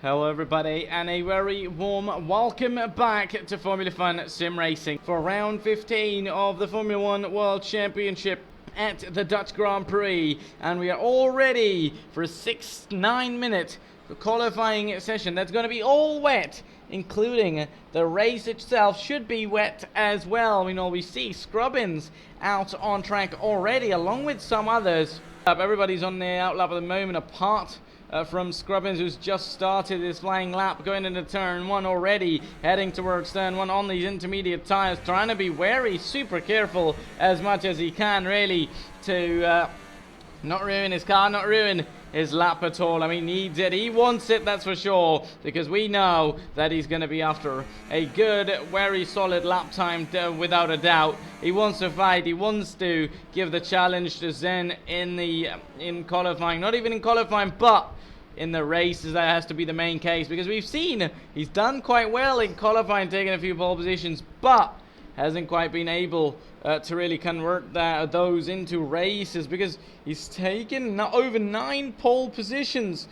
Hello everybody and a very warm welcome back to Formula Fun Sim Racing for round 15 of the Formula 1 World Championship at the Dutch Grand Prix, and we are all ready for a 6-9 minute qualifying session that's going to be all wet, including the race itself should be wet as well. We see Scrubbins out on track already along with some others. Everybody's on the outlap at the moment apart from Scrubbins, who's just started his flying lap, going into turn one already, heading towards turn one on these intermediate tires, trying to be wary, super careful as much as he can, really, to not ruin his car, not ruin his lap at all. He needs it, he wants it, that's for sure, because we know that he's going to be after a good, very solid lap time, without a doubt. He wants to fight, he wants to give the challenge to Zen in qualifying, not even in qualifying, but in the races. That has to be the main case, because we've seen he's done quite well in qualifying, taking a few pole positions, but hasn't quite been able to really convert those into races, because he's taken over 9 pole positions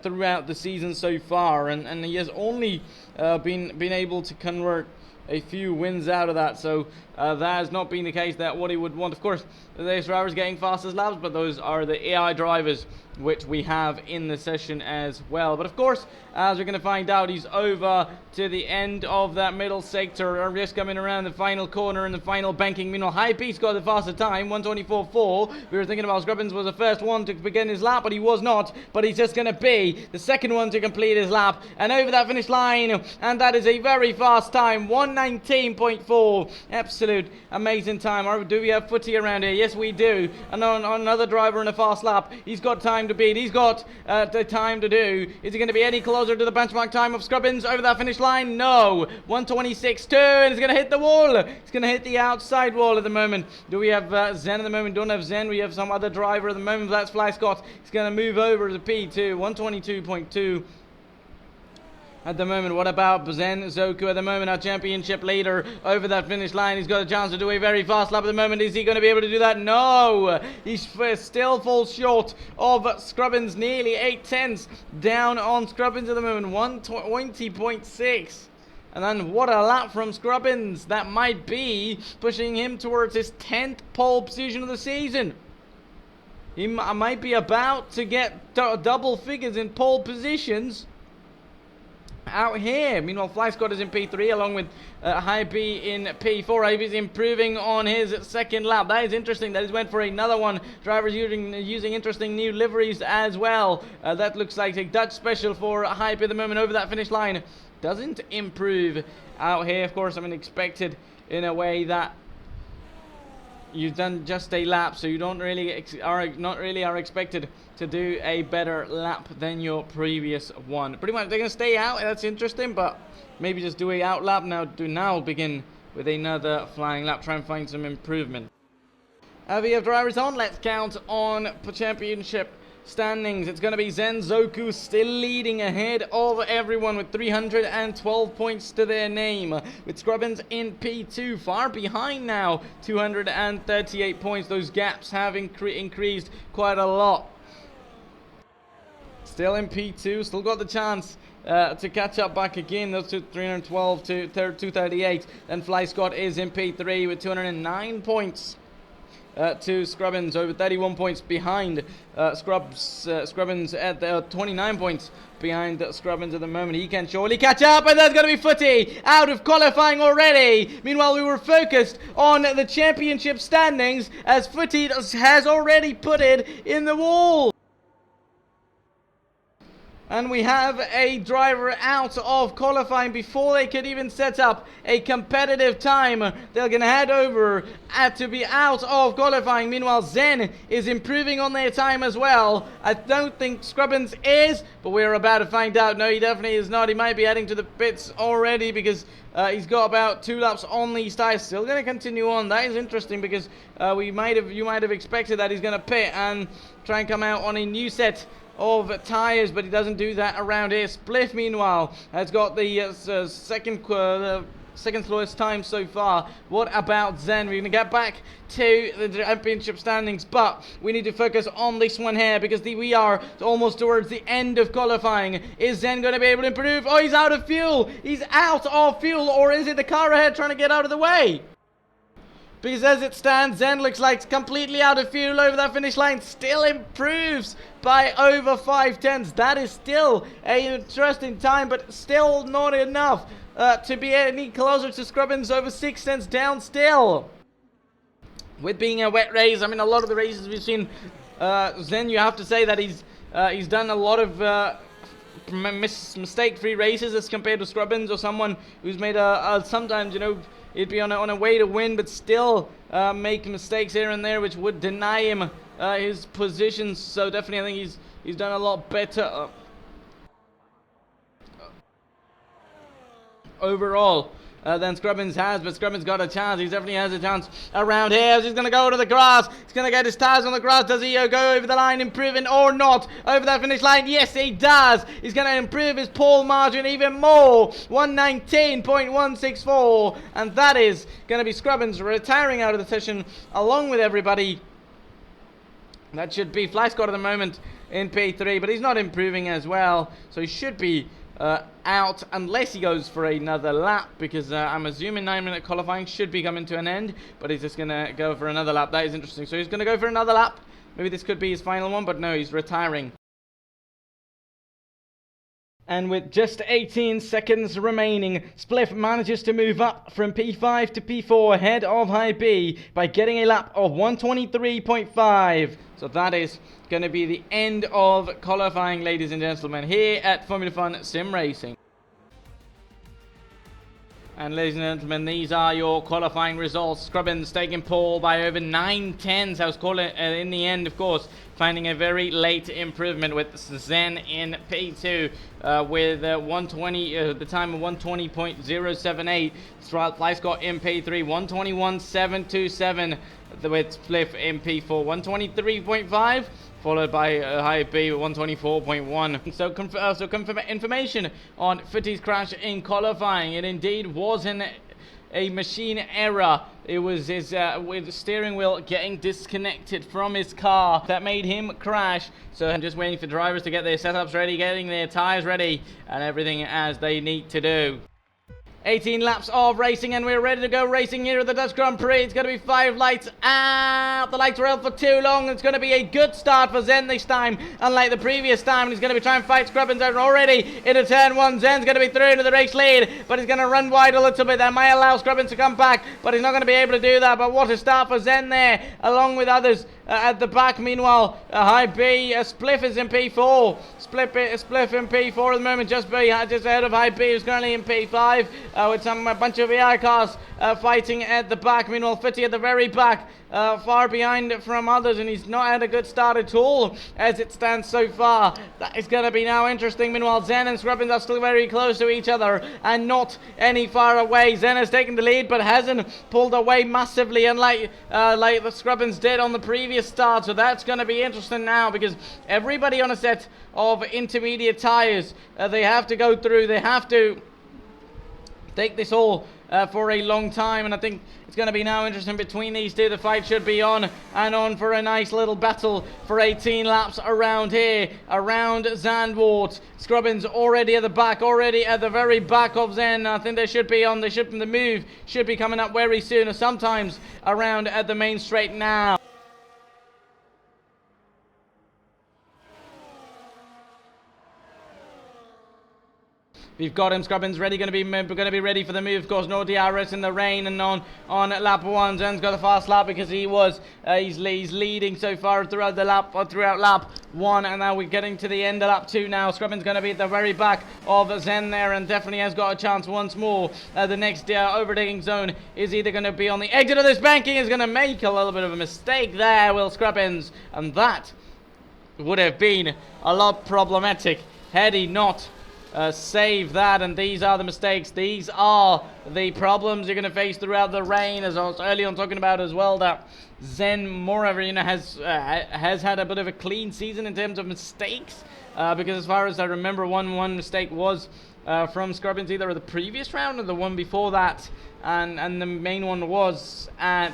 throughout the season so far, and he has only been able to convert a few wins out of that. So that has not been the case that what he would want. Of course, the race drivers getting fastest laps, but those are the AI drivers which we have in the session as well. But of course, as we're going to find out, he's over to the end of that middle sector, or just coming around the final corner and the final banking. Meanwhile, Hypebeast got the faster time, 1:24.4. We were thinking about Scrubbins was the first one to begin his lap, but he was not. But he's just going to be the second one to complete his lap, and over that finish line, and that is a very fast time, 1:19.4. Absolute amazing time. Or do we have Footy around here? Yes, we do. And on another driver in a fast lap, he's got time to beat. He's got the time to do. Is he going to be any closer to the benchmark time of Scrubbins over that finish line? No. 1:26.2, and he's going to hit the wall. He's going to hit the outside wall at the moment. Do we have Zen at the moment? Don't have Zen. We have some other driver at the moment. That's Fly Scott. He's going to move over to P2. 1:22.2. at the moment. What about Zen Zoku at the moment, our championship leader over that finish line? He's got a chance to do a very fast lap at the moment. Is he going to be able to do that? No! He still falls short of Scrubbins, nearly 8/10 down on Scrubbins at the moment, 1:20.6. And then what a lap from Scrubbins. That might be pushing him towards his 10th pole position of the season. He might be about to get double figures in pole positions out here. Meanwhile, Fly Scott is in P3 along with High B in P4. High B is improving on his second lap. That is interesting. That is went for another one. Drivers using interesting new liveries as well. That looks like a Dutch special for High B at the moment over that finish line. Doesn't improve out here. Of course, expected in a way that you've done just a lap, so you don't really are expected to do a better lap than your previous one. Pretty much, they're gonna stay out. That's interesting, but maybe just do a out lap now. Now begin with another flying lap. Try and find some improvement. We have drivers on. Let's count on championship standings. It's going to be Zen Zoku still leading ahead of everyone with 312 points to their name, with Scrubbins in P2 far behind now, 238 points. Those gaps have increased quite a lot. Still in P2, still got the chance to catch up back again. Those 312 to 238. Then Fly Scott is in P3 with 209 points to Scrubbins, over 31 points behind Scrubbins at 29 points behind Scrubbins at the moment. He can surely catch up, and there's going to be Footy out of qualifying already. Meanwhile, we were focused on the championship standings as Footy has already put it in the wall. And we have a driver out of qualifying before they could even set up a competitive time. They're going to head over to be out of qualifying. Meanwhile, Zen is improving on their time as well. I don't think Scrubbins is, but we're about to find out. No, he definitely is not. He might be heading to the pits already, because he's got about 2 laps on these tires. Still going to continue on. That is interesting, because you might have expected that he's going to pit and try and come out on a new set of tires, but he doesn't do that around here. Spliff, meanwhile, has got the second second slowest time so far. What about Zen? We're going to get back to the championship standings, but we need to focus on this one here because we are almost towards the end of qualifying. Is Zen going to be able to improve? Oh, he's out of fuel. He's out of fuel, or is it the car ahead trying to get out of the way? Because as it stands, Zen looks like it's completely out of fuel over that finish line. Still improves by over 5/10. That is still an interesting time, but still not enough to be any closer to Scrubbins. Over 6/10 down still. With being a wet race, I mean, a lot of the races we've seen, Zen, you have to say that he's done a lot of mistake-free races as compared to Scrubbins or someone who's made sometimes, you know, he'd be on a way to win, but still make mistakes here and there, which would deny him his positions. So definitely, I think he's done a lot better overall than Scrubbins has. But Scrubbins got a chance. He definitely has a chance around here. He's going to go to the grass. He's going to get his tires on the grass. Does he go over the line, improving or not over that finish line? Yes, he does. He's going to improve his pole margin even more. 119.164. And that is going to be Scrubbins retiring out of the session along with everybody. That should be Flyscott at the moment in P3, but he's not improving as well. So he should be out unless he goes for another lap, because I'm assuming 9-minute qualifying should be coming to an end, but he's just going to go for another lap. That is interesting. So he's going to go for another lap. Maybe this could be his final one, but no, he's retiring. And with just 18 seconds remaining, Spliff manages to move up from P5 to P4 ahead of High B by getting a lap of 123.5. So that is going to be the end of qualifying, ladies and gentlemen, here at Formula Fun Sim Racing. And ladies and gentlemen, these are your qualifying results. Scrubbins taking pole by over 9/10. I was calling in the end, of course, finding a very late improvement with Zen in P2 with 120, the time of 120.078. Flyscott in P3, 121.727 with Spliff in P4, 123.5. Followed by High B 124.1. So information on Fitty's crash in qualifying. It indeed wasn't a machine error. It was his with the steering wheel getting disconnected from his car that made him crash. So I'm just waiting for drivers to get their setups ready, getting their tires ready, and everything as they need to do. 18 laps of racing, and we're ready to go racing here at the Dutch Grand Prix. It's going to be 5 lights out. The lights were out for too long. It's going to be a good start for Zen this time, unlike the previous time. He's going to be trying to fight Scrubbins out already into turn 1. Zen's going to be through into the race lead, but he's going to run wide a little bit. That might allow Scrubbins to come back, but he's not going to be able to do that. But what a start for Zen there, along with others at the back. Meanwhile, High B, Spliff is in P4. Spliff in P4 at the moment, just ahead of High B, who's currently in P5 with a bunch of VI cars fighting at the back. Meanwhile, Fitty at the very back, far behind from others, and he's not had a good start at all as it stands so far. That is going to be now interesting. Meanwhile, Zen and Scrubbins are still very close to each other and not any far away. Zen has taken the lead but hasn't pulled away massively, unlike like the Scrubbins did on the previous start. So that's going to be interesting now, because everybody on a set of intermediate tires, they have to go through, they have to take this all for a long time, and I think it's going to be now interesting between these two. The fight should be on and on for a nice little battle for 18 laps around here, around Zandvoort. Scrubbins already at the back, already at the very back of Zen. I think they should be on, the move should be coming up very soon, or sometimes around at the main straight now. We've got him. Scrubbins ready, going to be ready for the move. Of course, no DRS in the rain, and on lap 1. Zen's got a fast lap because he was he's leading so far throughout the lap, throughout lap 1, and now we're getting to the end of lap 2 now. Scrubbins going to be at the very back of Zen there, and definitely has got a chance once more. The next overtaking zone is either going to be on the exit of this banking. Is going to make a little bit of a mistake there, Will Scrubbins, and that would have been a lot problematic had he not save that. And these are the mistakes, these are the problems you're going to face throughout the rain, as I was early on talking about as well, that Zen, moreover, has had a bit of a clean season in terms of mistakes, because as far as I remember, one mistake was from Scrubbins either the previous round or the one before that, and the main one was at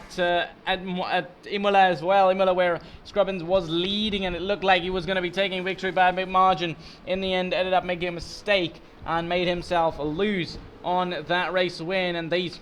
Imola as well. Imola, where Scrubbins was leading and it looked like he was going to be taking victory by a big margin. In the end, ended up making a mistake and made himself lose on that race win, and these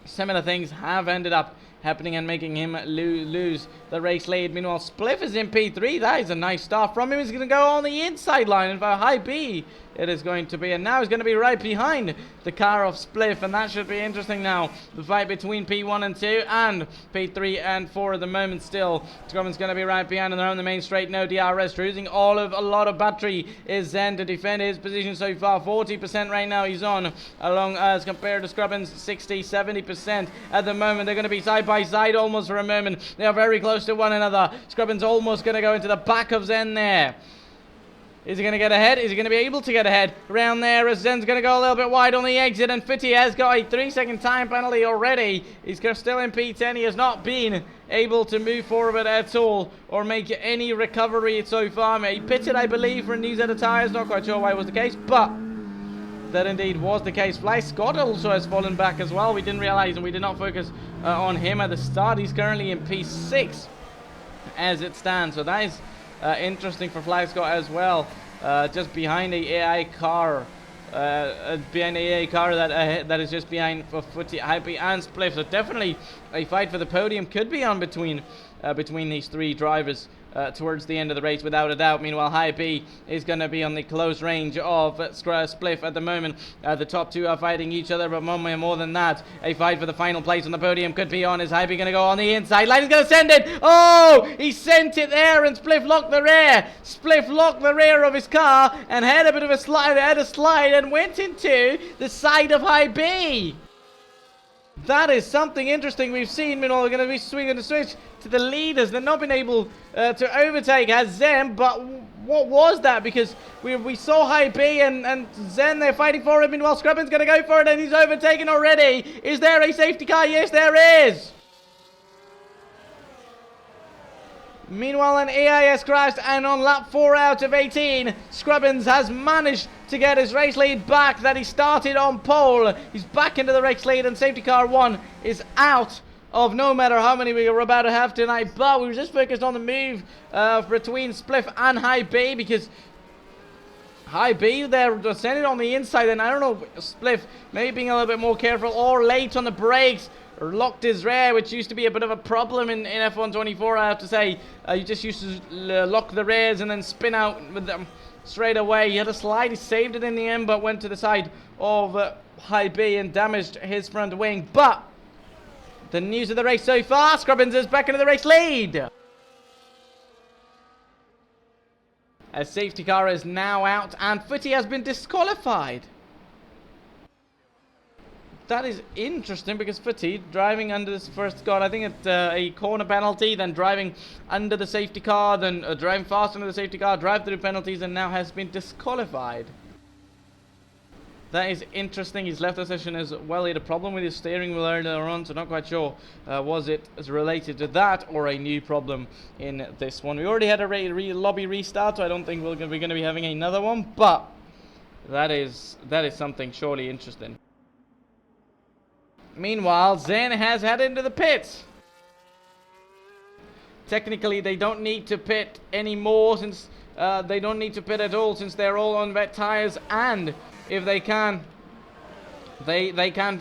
similar things have ended up happening and making him lose the race lead. Meanwhile, Spliff is in P3. That is a nice start from him. He's going to go on the inside line, and for High B it is going to be, and now he's going to be right behind the car of Spliff, and that should be interesting now. The fight between P1 and 2 and P3 and 4 at the moment still. Scrubbins going to be right behind, and they're on the main straight, no DRS. Losing a lot of battery is Zen to defend his position so far. 40% right now he's on, along as compared to Scrubbins 60-70% at the moment. They're going to be side by side almost for a moment. They are very close to one another. Scrubbins almost going to go into the back of Zen there. Is he going to get ahead? Is he going to be able to get ahead around there as Zen's going to go a little bit wide on the exit, and Fitty has got a 3-second time penalty already. He's still in P10. He has not been able to move forward at all or make any recovery so far. He pitted, I believe, for a new set of tyres. Not quite sure why it was the case, but that indeed was the case. Fly Scott also has fallen back as well. We didn't realize and we did not focus on him at the start. He's currently in P6 as it stands, so that is interesting for Fly Scott as well, just behind the AI car, that is just behind for Footy, Hype and Spliff. So definitely a fight for the podium could be on between these three drivers towards the end of the race, without a doubt. Meanwhile, High B is going to be on the close range of Spliff at the moment. The top two are fighting each other, but more than that, a fight for the final place on the podium could be on. Is High B going to go on the inside line? He's going to send it. Oh, he sent it there, and Spliff locked the rear. Spliff locked the rear of his car and had a bit of a slide, and went into the side of High B. That is something interesting we've seen. Meanwhile, we're going to be swinging the switch to the leaders. They've not been able to overtake as Zen, but what was that? Because we saw High B and Zen, they're fighting for it. Meanwhile, Scrubbins going to go for it, and he's overtaken already. Is there a safety car? Yes, there is. Meanwhile, an AIS crashed, and on lap 4 out of 18, Scrubbins has managed to get his race lead back that he started on pole. He's back into the race lead, and safety car 1 is out of no matter how many we are about to have tonight. But we were just focused on the move between Spliff and High B, because High B there sent it on the inside, and I don't know, Spliff maybe being a little bit more careful or late on the brakes, or locked his rear, which used to be a bit of a problem in F1 24, I have to say. You just used to lock the rears and then spin out with them straight away. He had a slide, he saved it in the end, but went to the side of High B and damaged his front wing. But the news of the race so far, Scrubbins is back into the race lead. A safety car is now out, and Footy has been disqualified. That is interesting, because Footy driving under this first got, I think it's a corner penalty, then driving under the fast under the safety car, drive through penalties, and now has been disqualified. That is interesting. He's left the session as well. He had a problem with his steering wheel earlier on, so not quite sure was it related to that or a new problem in this one. We already had a lobby restart, so I don't think we're going to be having another one, but that is something surely interesting. Meanwhile, Zen has headed into the pits. Technically, they don't need to pit anymore, since they don't need to pit at all, since they're all on wet tires, and if they can, they can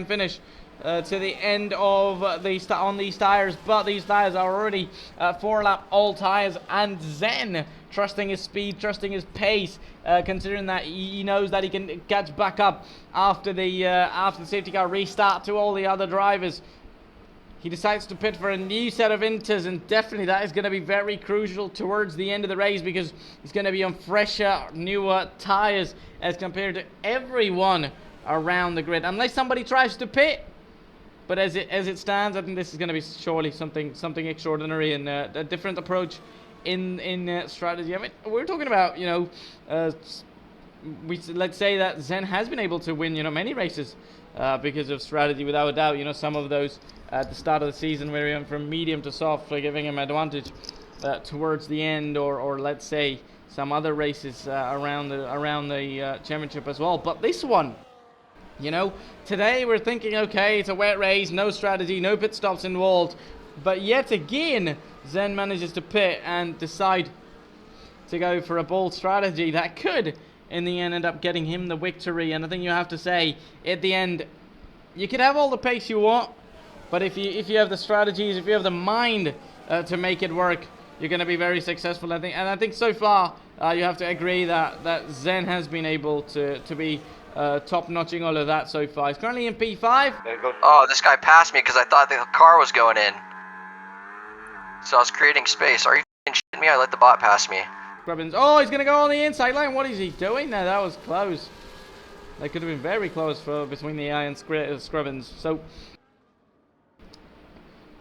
finish to the end of on these tires. But these tires are already 4-lap old tires, and Zen, trusting his speed, trusting his pace, considering that he knows that he can catch back up after the safety car restart to all the other drivers. He decides to pit for a new set of inters, and definitely that is going to be very crucial towards the end of the race, because he's going to be on fresher, newer tires as compared to everyone around the grid, unless somebody tries to pit. But as it stands, I think this is going to be surely something extraordinary, and a different approach in strategy. I mean, we're talking about, let's say that Zen has been able to win, many races because of strategy, without a doubt. You know, some of those at the start of the season where he went from medium to soft, giving him advantage towards the end, or let's say some other races around the championship as well. But this one, you know, today we're thinking, okay, it's a wet race, no strategy, no pit stops involved. But yet again, Zen manages to pit and decide to go for a bold strategy that could, in the end, end up getting him the victory. And I think you have to say, at the end, you can have all the pace you want, but if you have the strategies, if you have the mind to make it work, you're going to be very successful, I think. And I think so far, you have to agree that Zen has been able to be top-notching all of that so far. He's currently in P5. Oh, this guy passed me because I thought the car was going in. So I was creating space. Are you f***ing shitting me? I let the bot pass me. Scrubbins. Oh, he's going to go on the inside line. What is he doing there? That was close. That could have been very close between the AI and Scrubbins. So,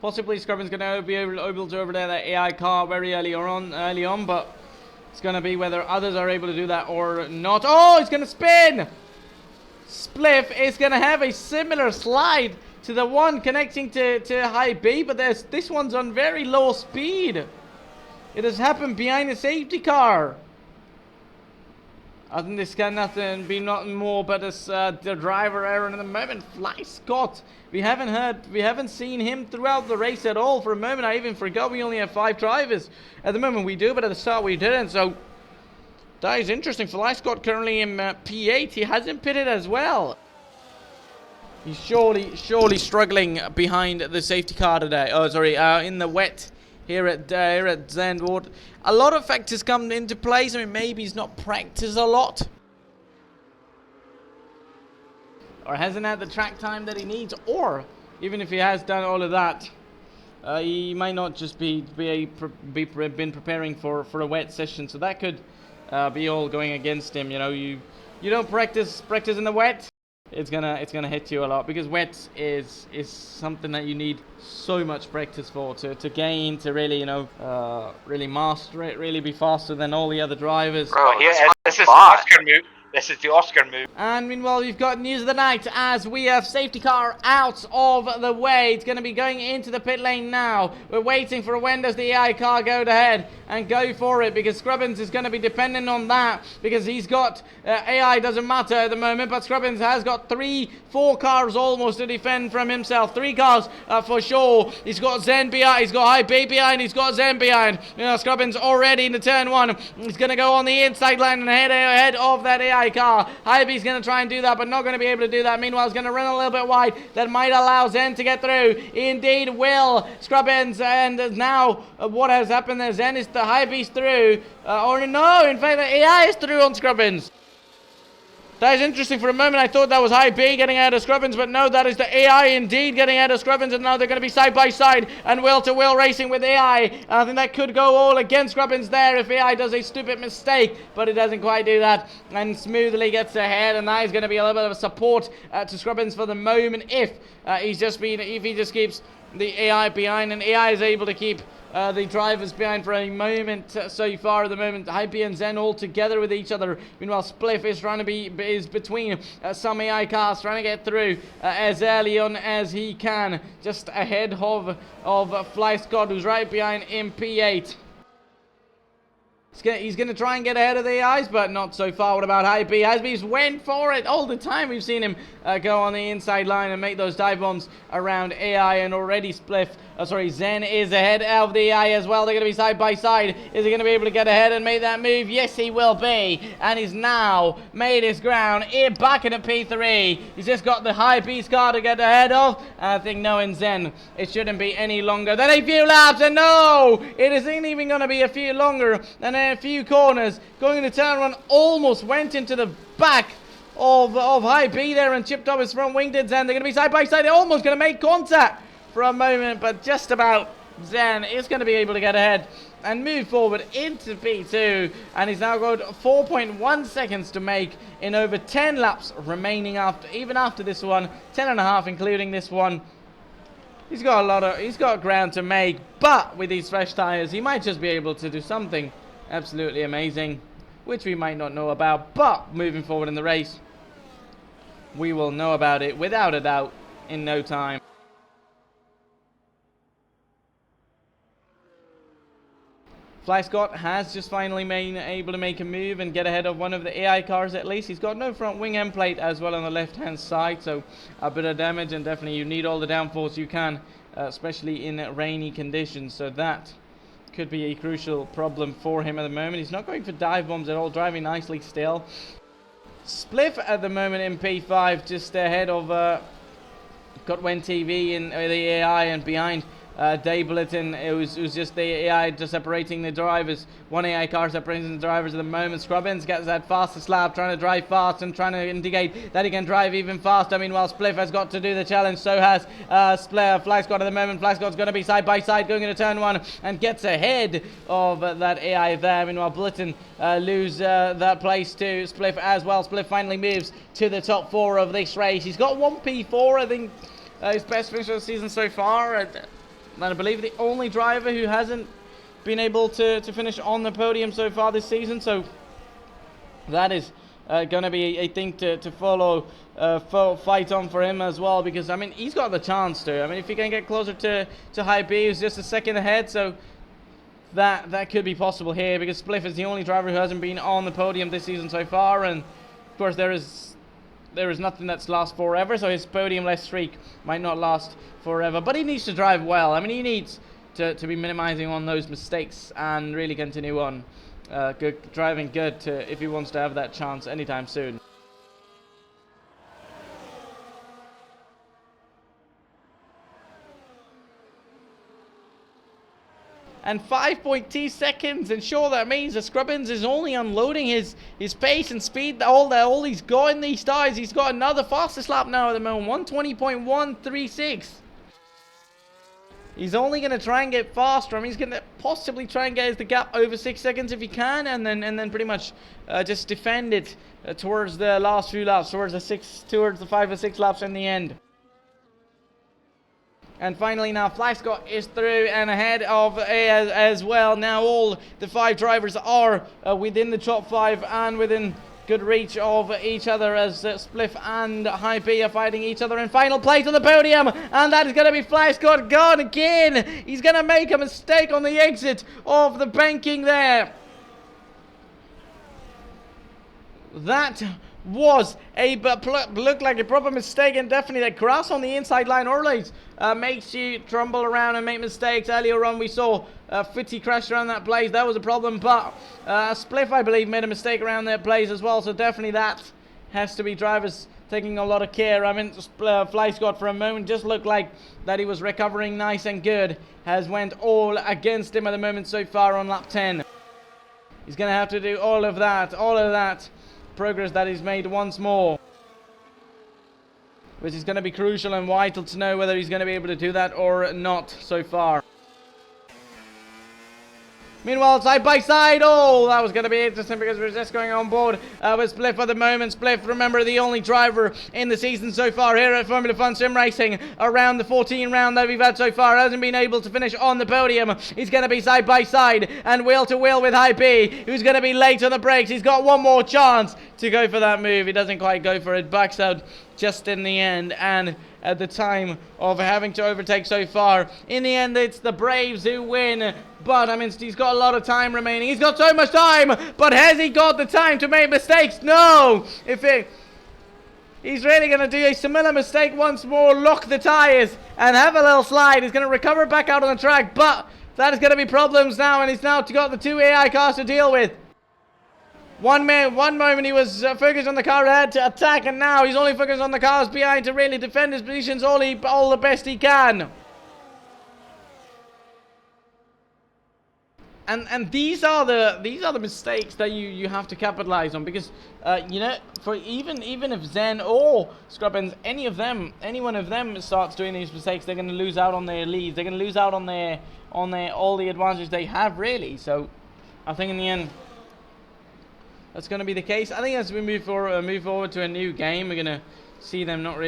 possibly Scrubbins going to be able to overlay that AI car very early on, but it's going to be whether others are able to do that or not. Oh, he's going to spin! Spliff is going to have a similar slide to the one connecting to High B, but this one's on very low speed. It has happened behind a safety car. I think this can be nothing more but the driver error at the moment. Fly Scott. We haven't seen him throughout the race at all. For a moment, I even forgot we only have 5 drivers. At the moment we do, but at the start we didn't. So that is interesting. Fly Scott currently in P8. He hasn't pitted as well. He's surely struggling behind the safety car today. Oh, sorry, in the wet here at Zandvoort. A lot of factors come into place. I mean, maybe he's not practiced a lot, or hasn't had the track time that he needs, or even if he has done all of that, he might not just been preparing for a wet session. So that could be all going against him. You know, you don't practice in the wet, it's gonna hit you a lot, because wet is something that you need so much practice for to gain, to really, you know, really master it, really be faster than all the other drivers. Bro, this is the Oscar move. This is the Oscar move. And meanwhile, we've got news of the night as we have safety car out of the way. It's going to be going into the pit lane now. We're waiting for when does the AI car go ahead and go for it, because Scrubbins is going to be dependent on that, because he's got AI doesn't matter at the moment, but Scrubbins has got 4 cars almost to defend from himself. 3 cars for sure. He's got Zen behind, he's got High B behind, he's got Zen behind. You know, Scrubbins already in the turn 1. He's going to go on the inside line and head ahead of that AI car. High B's going to try and do that, but not going to be able to do that. Meanwhile, he's going to run a little bit wide. That might allow Zen to get through. Indeed will. Scrubbins, and now what has happened there? Zen is the High B's through. Or no, in fact, the AI is through on Scrubbins. That is interesting. For a moment, I thought that was High B getting out of Scrubbins, but no, that is the AI indeed getting out of Scrubbins, and now they're going to be side by side and wheel-to-wheel racing with AI. I think that could go all against Scrubbins there if AI does a stupid mistake, but it doesn't quite do that, and smoothly gets ahead, and that is going to be a little bit of a support to Scrubbins for the moment if he just keeps the AI behind, and AI is able to keep the drivers behind for a moment so far at the moment. High B and Zen all together with each other. Meanwhile, Spliff is trying to is between some AI cars, trying to get through as early on as he can, just ahead of Fly Scott, who's right behind in P8. He's going to try and get ahead of the AIs, but not so far. What about High B? High B's went for it all the time. We've seen him go on the inside line and make those dive bombs around AI, and already Zen is ahead of the AI as well. They're going to be side by side. Is he going to be able to get ahead and make that move? Yes, he will be. And he's now made his ground back in at P3. He's just got the High B's car to get ahead of. And I think knowing Zen, it shouldn't be any longer than a few laps. And no, it isn't even going to be a few longer than a few corners. Going to turn 1, almost went into the back of High B there and chipped off his front wing. Did Zen. They're going to be side by side. They're almost going to make contact for a moment, but just about. Zen is going to be able to get ahead and move forward into P2, and he's now got 4.1 seconds to make in over 10 laps remaining after this one, 10.5 including this one. He's got ground to make, but with these fresh tires, he might just be able to do something absolutely amazing, which we might not know about. But moving forward in the race, we will know about it without a doubt in no time. FlyScott has just finally been able to make a move and get ahead of one of the AI cars at least. He's got no front wing end plate as well on the left hand side, so a bit of damage, and definitely you need all the downforce you can, especially in rainy conditions, so that could be a crucial problem for him at the moment. He's not going for dive bombs at all, driving nicely still. Spliff at the moment in P5, just ahead of Gotwen TV and the AI, and behind Day Bulletin. It was just the AI just separating the drivers. One AI car separating the drivers at the moment. Scrubbins gets that fastest lap, trying to drive fast and trying to indicate that he can drive even faster. Meanwhile, Spliff has got to do the challenge. So has FlyScott at the moment. FlyScott's going to be side by side going into turn one and gets ahead of that AI there. Meanwhile, Bulletin lose that place to Spliff as well. Spliff finally moves to the top 4 of this race. He's got 1 P4, I think, his best finish of the season so far. And I believe the only driver who hasn't been able to finish on the podium so far this season. So that is going to be a thing to follow, fight on for him as well. Because, I mean, he's got the chance to. I mean, if he can get closer to High B, who's just a second ahead. So that could be possible here. Because Spliff is the only driver who hasn't been on the podium this season so far. And, of course, there is nothing that's lasts forever, so his podium-less streak might not last forever. But he needs to drive well. I mean, he needs to be minimizing on those mistakes and really continue on driving good if he wants to have that chance anytime soon. And 5.2 seconds, and sure, that means that Scrubbins is only unloading his pace and speed. All he's got in these tires. He's got another fastest lap now at the moment, 120.136. He's only going to try and get faster. I mean, he's going to possibly try and get the gap over 6 seconds if he can, and then pretty much just defend it towards the last few laps, towards the 5 or 6 laps in the end. And finally now FlyScott is through and ahead of as well. Now all the 5 drivers are within the top 5 and within good reach of each other, as Spliff and High B are fighting each other in final place on the podium. And that is going to be FlyScott gone again. He's going to make a mistake on the exit of the banking there. That was looked like a proper mistake, and definitely that grass on the inside line always makes you trumble around and make mistakes. Earlier on we saw Fitty crash around that place. That was a problem, but Spliff, I believe, made a mistake around that place as well, so definitely that has to be drivers taking a lot of care. I mean, FlyScott for a moment just looked like that he was recovering nice and good, has went all against him at the moment so far on lap 10. He's going to have to do all of that progress that he's made once more, which is going to be crucial and vital to know whether he's going to be able to do that or not so far. Meanwhile, side by side, that was going to be interesting because we're just going on board with Spliff at the moment. Spliff, remember, the only driver in the season so far here at Formula Fun Sim Racing around the 14 round that we've had so far, hasn't been able to finish on the podium. He's going to be side by side and wheel to wheel with High B, who's going to be late on the brakes. He's got one more chance to go for that move. He doesn't quite go for it, backs out just in the end, and at the time of having to overtake so far, in the end it's the Braves who win. But I mean, he's got a lot of time remaining. He's got so much time, but has he got the time to make mistakes? No. He's really going to do a similar mistake once more, lock the tires and have a little slide. He's going to recover back out on the track, but that is going to be problems now, and he's now got the 2 AI cars to deal with. One moment he was focused on the car ahead to attack, and now he's only focused on the cars behind to really defend his positions all the best he can. And these are the mistakes that you have to capitalize on, because you know, for even if Zen or Scrubbins, any one of them starts doing these mistakes, they're going to lose out on their leads. They're going to lose out on their all the advantage they have, really. So I think in the end that's going to be the case. I think as we move forward to a new game, we're going to see them not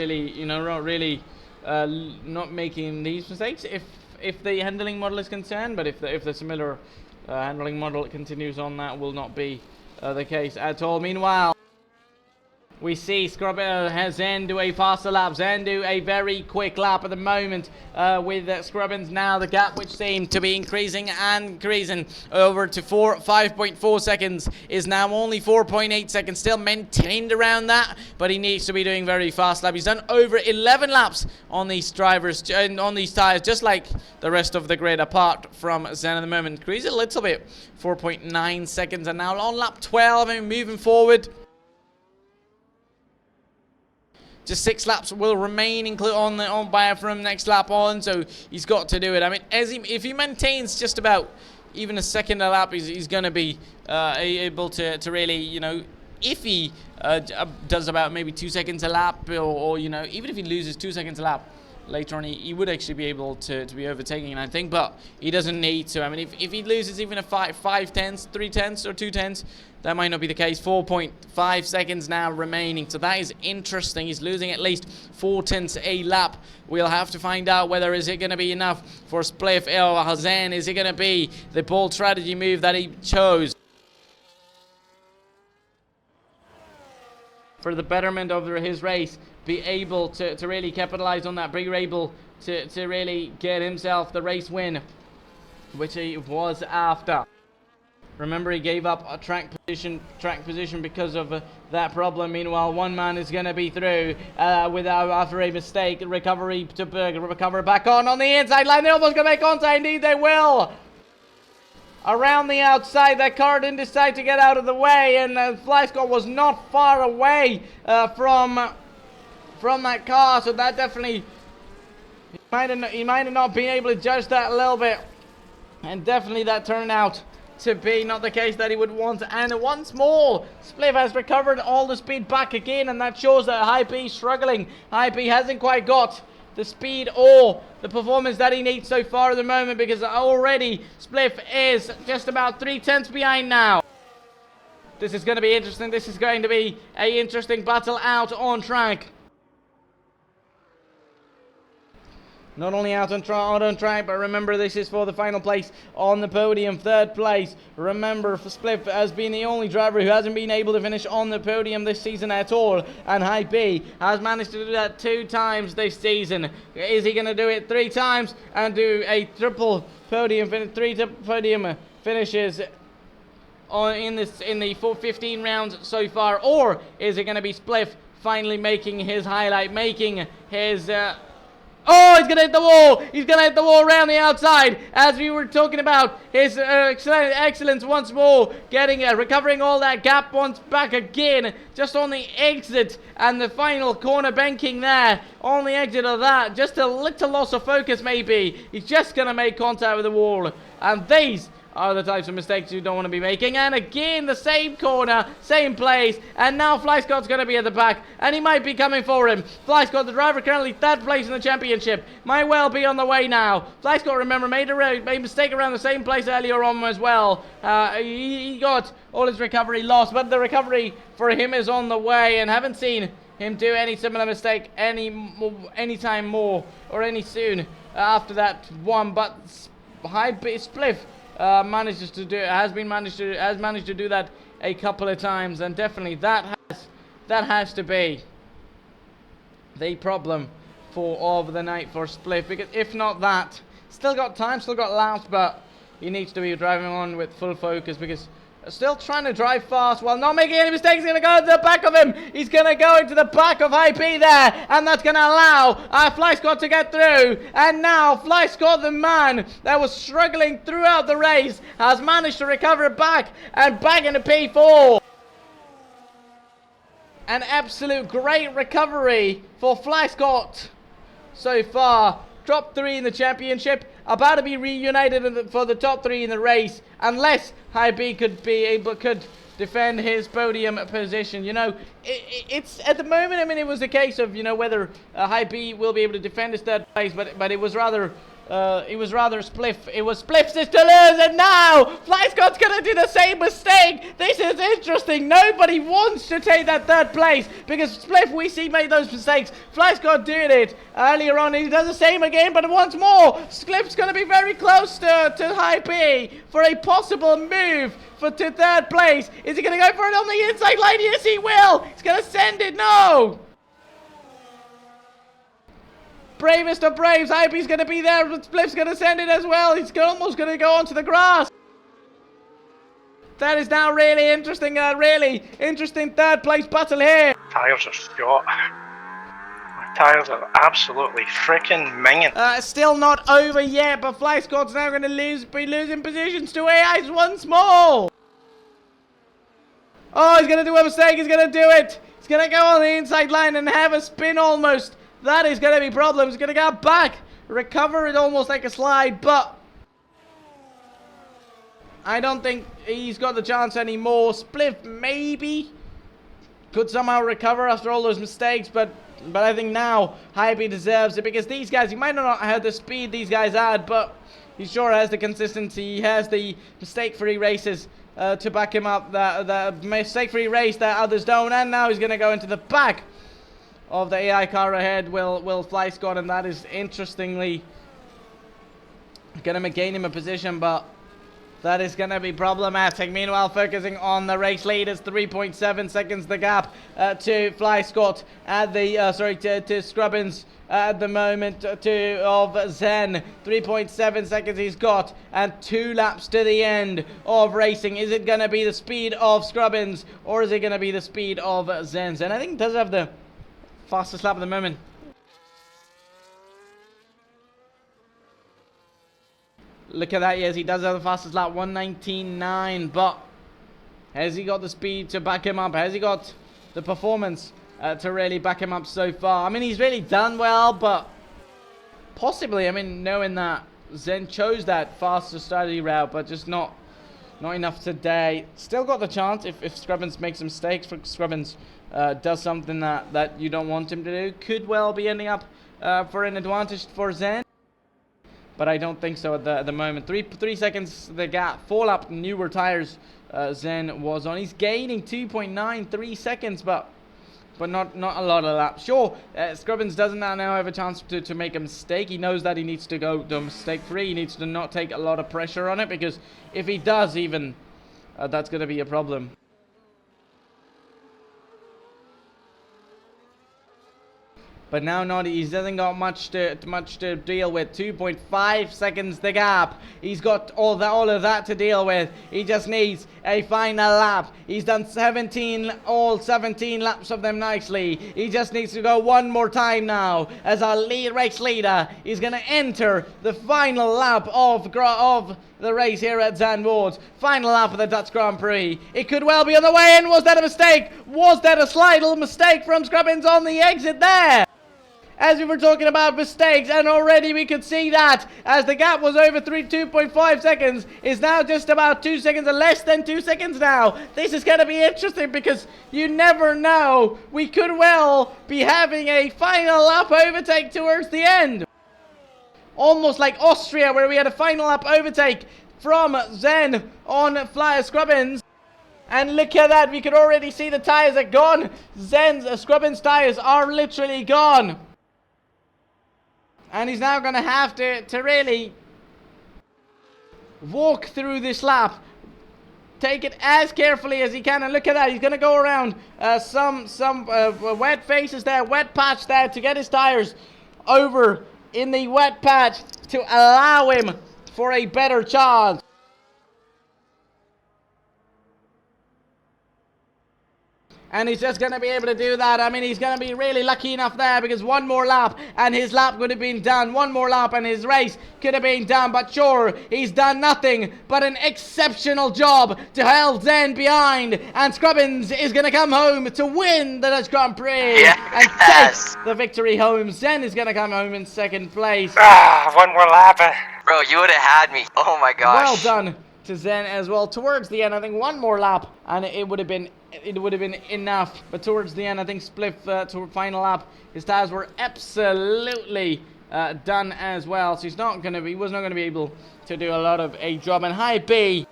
making these mistakes if the handling model is concerned. But if the similar handling model continues on, that will not be the case at all. Meanwhile, We see Zen do a faster lap. Zen do a very quick lap at the moment with Scrubbins now. The gap, which seemed to be increasing and increasing over to 5.4 seconds, is now only 4.8 seconds. Still maintained around that, but he needs to be doing very fast lap. He's done over 11 laps on these drivers, on these tires, just like the rest of the grid, apart from Zen at the moment. Increased a little bit, 4.9 seconds, and now on lap 12 and moving forward. Just 6 laps will remain from next lap on, so he's got to do it. I mean, if he maintains just about even a second a lap, he's going to be able to really, you know, if he does about maybe 2 seconds a lap, or you know, even if he loses 2 seconds a lap, later on he would actually be able to be overtaking, I think, but he doesn't need to. I mean, if he loses even a 5 tenths, 3 tenths, or 2 tenths, that might not be the case. 4.5 seconds now remaining, so that is interesting. He's losing at least 4 tenths a lap. We'll have to find out whether is it going to be enough for Spliff or Zen. Is it going to be the bold strategy move that he chose for the betterment of his race, be able to really capitalize on that, be able to really get himself the race win, which he was after. Remember, he gave up a track position because of that problem. Meanwhile, one man is going to be through after a mistake. Recover back on the inside line. They're almost going to make contact. Indeed, they will. Around the outside, that car didn't decide to get out of the way, and Flyscott was not far away from that car, so that definitely, he might have not been able to judge that a little bit, and definitely that turned out to be not the case that he would want. And once more, Spliff has recovered all the speed back again, and that shows that Hy-P is struggling. Hy-P hasn't quite got the speed or the performance that he needs so far at the moment, because already Spliff is just about 3 tenths behind now. This is going to be interesting. This is going to be an interesting battle out on track. Not only out on track, but remember, this is for the final place on the podium, 3rd place. Remember, Spliff has been the only driver who hasn't been able to finish on the podium this season at all, and Hy-P has managed to do that 2 times this season. Is he going to do it 3 times and do a triple podium, 3 podium finishes in the 15 rounds so far, or is it going to be Spliff finally making his highlight, making his oh, he's going to hit the wall. He's going to hit the wall around the outside. As we were talking about, his excellence once more, recovering all that gap once back again, just on the exit and the final corner banking there. On the exit of that, just a little loss of focus maybe. He's just going to make contact with the wall. And these are the types of mistakes you don't want to be making. And again, the same corner, same place, and now Flyscott's going to be at the back, and he might be coming for him. Flyscott, the driver currently 3rd place in the championship, might well be on the way now. Flyscott, remember, made a mistake around the same place earlier on as well. He got all his recovery lost, but the recovery for him is on the way, and haven't seen him do any similar mistake any time more or any soon after that one. But Hy-P Spliff has managed to do that a couple of times, and definitely that has to be the problem of the night for Spliff, because if not that, still got time, still got laps, but he needs to be driving on with full focus, because still trying to drive fast while not making any mistakes. He's going to go into the back of him. He's going to go into the back of Hy-P there, and that's going to allow Flyscott to get through. And now Flyscott, the man that was struggling throughout the race, has managed to recover back and back into P4. An absolute great recovery for Flyscott so far. Top 3 in the championship, about to be reunited for the top 3 in the race, unless Hy-P could defend his podium position. You know, it's at the moment, I mean, it was a case of, you know, whether Hy-P will be able to defend his 3rd place, but it was rather It was rather Spliff. It was Spliff's to lose, and now FlyScott's gonna do the same mistake. This is interesting. Nobody wants to take that third place because Spliff, we see, made those mistakes. FlyScott did it earlier on. He does the same again, but once more, Spliff's gonna be very close to High P for a possible move to third place. Is he gonna go for it on the inside line? Yes, he will. He's gonna send it. No. Bravest of Braves, Hype's going to be there, but Spliff's going to send it as well. He's almost going to go onto the grass. That is now really interesting, third place battle here. Tyres are shot. My tyres are absolutely freaking minging. Still not over yet, but FlyScott's now going to be losing positions to AIs once more. Oh, he's going to do a mistake. He's going to do it. He's going to go on the inside line and have a spin almost. That is going to be problems. He's going to go back, recover it almost like a slide, but I don't think he's got the chance anymore. Spliff maybe could somehow recover after all those mistakes, but I think now Hype deserves it because these guys, he might not have the speed these guys had, but he sure has the consistency. He has the mistake-free races to back him up. The mistake-free race that others don't, and now he's going to go into the back of the AI car ahead, will FlyScott, and that is interestingly going to gain him a position, but that is going to be problematic. Meanwhile, focusing on the race leaders, 3.7 seconds the gap to FlyScott at the to Scrubbins at the moment of Zen. 3.7 seconds he's got, and 2 laps to the end of racing. Is it going to be the speed of Scrubbins, or is it going to be the speed of Zen? Zen, I think, does have the fastest lap at the moment. Look at that, yes, he does have the fastest lap, 1:19.9, but has he got the speed to back him up? Has he got the performance to really back him up so far? I mean, he's really done well, but possibly, I mean, knowing that Zen chose that faster strategy route, but just not enough today. Still got the chance if Scrubbins makes some mistakes, for Scrubbins does something that you don't want him to do. Could well be ending up for an advantage for Zen, but I don't think so at the moment. 3 seconds the gap. 4 lap newer tires Zen was on. He's gaining 2.93 seconds, but not a lot of laps. Sure, Scrubbins doesn't now have a chance to make a mistake. He knows that he needs to go mistake free. He needs to not take a lot of pressure on it, because if he does, even that's going to be a problem. But now he doesn't got much to deal with. 2.5 seconds the gap. He's got all of that to deal with. He just needs a final lap. He's done all 17 laps of them nicely. He just needs to go one more time now as our race leader. He's going to enter the final lap of the race here at Zandvoort. Final lap of the Dutch Grand Prix. It could well be on the way in. Was that a mistake? Was that a slight little mistake from Scrubbins on the exit there? As we were talking about mistakes, and already we could see that as the gap was over 2.5 seconds, is now just about 2 seconds, or less than 2 seconds now. This is going to be interesting because you never know. We could well be having a final lap overtake towards the end. Almost like Austria, where we had a final lap overtake from Zen on Flyer Scrubbins. And look at that, we could already see the tires are gone. Scrubbins tires are literally gone. And he's now going to have to really walk through this lap. Take it as carefully as he can. And look at that. He's going to go around some wet faces there, wet patch there, to get his tires over in the wet patch to allow him for a better chance. And he's just going to be able to do that. I mean, he's going to be really lucky enough there, because one more lap and his lap would have been done. One more lap and his race could have been done. But sure, he's done nothing but an exceptional job to hold Zen behind. And Scrubbins is going to come home to win the Dutch Grand Prix and take the victory home. Zen is going to come home in second place. One more lap. Bro, you would have had me. Oh my gosh. Well done to Zen as well. Towards the end, I think one more lap and it would have been enough. But towards the end, I think Spliff to final lap, his tires were absolutely done as well. So he was not going to be able to do a lot of a job. And High B,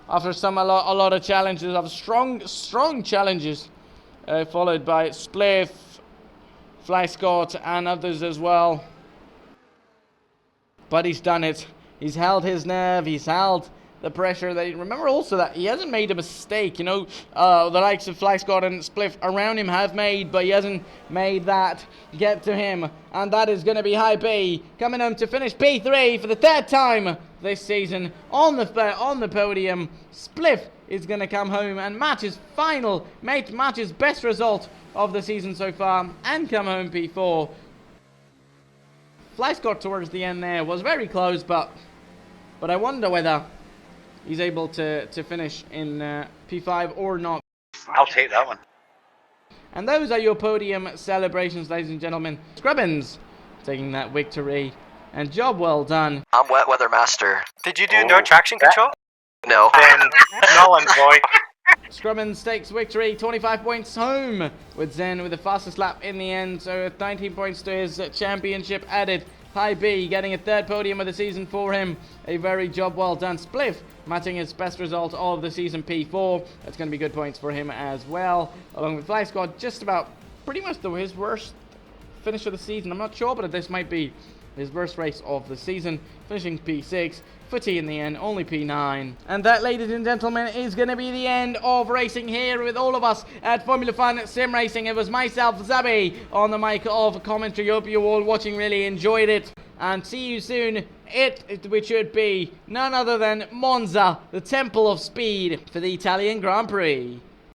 after a lot of challenges, of strong challenges, followed by Spliff, Flyscott, and others as well. But he's done it. He's held his nerve. He's held the pressure. Remember also that he hasn't made a mistake. You know, the likes of Flyscott and Spliff around him have made, but he hasn't made that get to him. And that is going to be High B coming home to finish P3 for the third time this season on the podium. Spliff is going to come home and match his best result of the season so far and come home P4. Flyscott towards the end there was very close, but I wonder whether he's able to finish in P5 or not. I'll take that one. And those are your podium celebrations, ladies and gentlemen. Scrubbins taking that victory, and job well done. I'm Wet Weather Master. Did you do no traction control? No. Then null and void. Scrubbins takes victory, 25 points home, with Zen with the fastest lap in the end, so 19 points to his championship added. High B getting a third podium of the season for him. A very job well done. Spliff matching his best result of the season, P4. That's going to be good points for him as well. Along with Flyscott, just about pretty much his worst finish of the season. I'm not sure, but this might be his worst race of the season. Finishing P6. Footy in the end, only P9. And that, ladies and gentlemen, is going to be the end of racing here with all of us at Formula Fun Sim Racing. It was myself, Zabi, on the mic of commentary. Hope you all watching really enjoyed it. And see you soon. Which should be none other than Monza, the Temple of Speed, for the Italian Grand Prix.